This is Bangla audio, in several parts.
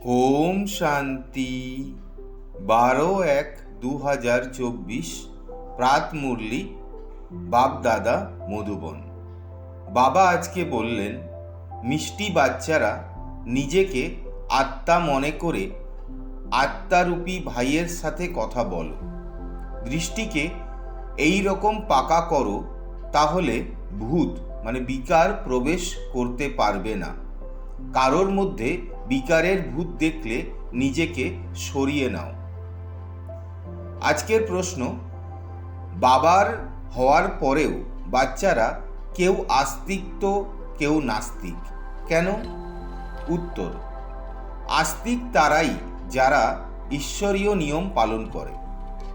ওম শান্তি। 12/1/2024 প্রাত মুরলি বাপ দাদা মধুবন। বাবা আজকে বললেন, মিষ্টি বাচ্চারা নিজেকে আত্মা মনে করে আত্মারূপী ভাইয়ের সাথে কথা বলো। দৃষ্টিকে এই রকম পাকা করো, তাহলে ভূত বিকার প্রবেশ করতে পারবে না। কারোর মধ্যে বিকারের ভূত দেখলে নিজেকে সরিয়ে নাও। আজকের প্রশ্ন, বাবার হওয়ার পরেও বাচ্চারা কেউ আস্তিক তো কেউ নাস্তিক, কেন? উত্তর, আস্তিক তারাই যারা ঈশ্বরীয় নিয়ম পালন করে,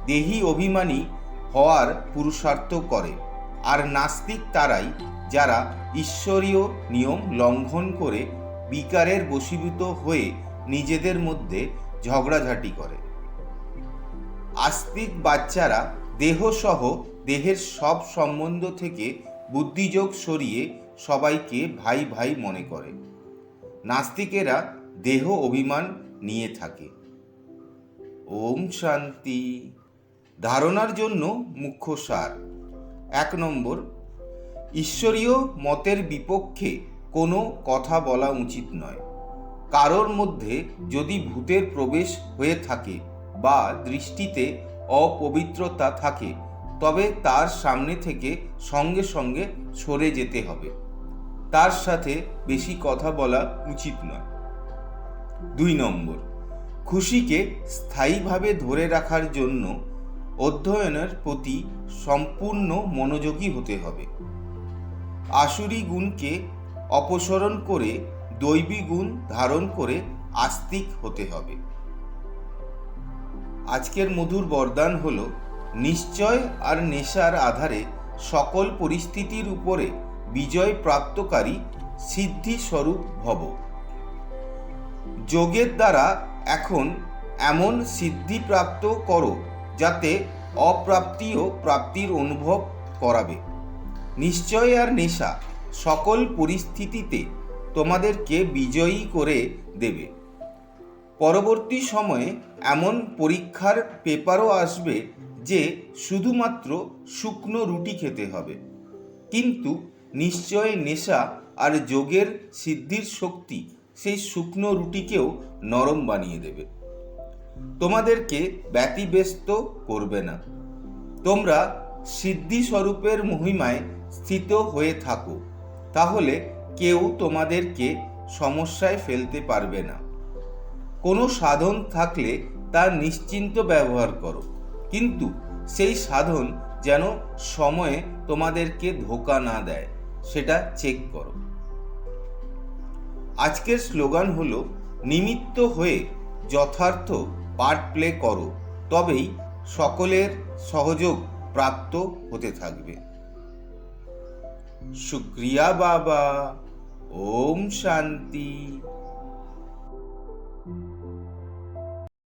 দেহি অভিমানী হওয়ার পুরুষার্থ করে, আর নাস্তিক তারাই যারা ঈশ্বরীয় নিয়ম লঙ্ঘন করে বিকারের বশীভূত হয়ে নিজেদের মধ্যে ঝগড়াঝাটি করে। আস্তিক বাচ্চারা দেহসহ দেহের সব সম্বন্ধ থেকে বুদ্ধিযোগ সরিয়ে সবাইকে ভাই ভাই মনে করে। নাস্তিকেরা দেহ অভিমান নিয়ে থাকে। ওম শান্তি। ধারণার জন্য মুখ্য সার। 1 নম্বর, ঈশ্বরীয় মতের বিপক্ষে কোনো কথা বলা উচিত নয়। কারোর মধ্যে যদি ভূতের প্রবেশ হয়ে থাকে বা দৃষ্টিতে অপবিত্রতা থাকে, তবে তার সামনে থেকে সঙ্গে সঙ্গে সরে যেতে হবে। তার সাথে বেশি কথা বলা উচিত নয়। 2 নম্বর, খুশিকে স্থায়ীভাবে ধরে রাখার জন্য অধ্যয়নের প্রতি সম্পূর্ণ মনোযোগী হতে হবে। আসুরি গুণকে অপসরণ করে দৈবী গুণ ধারণ করে আস্তিক হতে হবে। আজকের মধুর বরদান হল, নিশ্চয় আর নেশার আধারে সকল পরিস্থিতির উপরে বিজয় প্রাপ্তকারী সিদ্ধি স্বরূপ ভব। যোগের দ্বারা এখন এমন সিদ্ধি প্রাপ্ত করো যাতে অপ্রাপ্তি ও প্রাপ্তির অনুভব করাবে। নিশ্চয় আর নেশা সকল পরিস্থিতিতে তোমাদেরকে বিজয়ী করে দেবে। পরবর্তী সময়ে এমন পরীক্ষার পেপারও আসবে যে শুধুমাত্র শুকনো রুটি খেতে হবে, কিন্তু নিশ্চয় নেশা আর যোগের সিদ্ধির শক্তি সেই শুকনো রুটিকেও নরম বানিয়ে দেবে। তোমাদেরকে ব্যতিব্যস্ত করবে না। তোমরা সিদ্ধি স্বরূপের মহিমায় স্থিত হয়ে থাকো, তাহলে কেউ তোমাদেরকে সমস্যায় ফেলতে পারবে না। কোনো সাধন থাকলে তার নিশ্চিন্ত ব্যবহার করো, কিন্তু সেই সাধন যেন সময়ে তোমাদেরকে ধোঁকা না দেয়, সেটা চেক করো। আজকের স্লোগান হলো, নিমিত্ত হয়ে যথার্থ পার্ট প্লে করো, তবেই সকলের সহযোগ প্রাপ্ত হতে থাকবে। শুক্রিয়া বাবা। ওম শান্তি।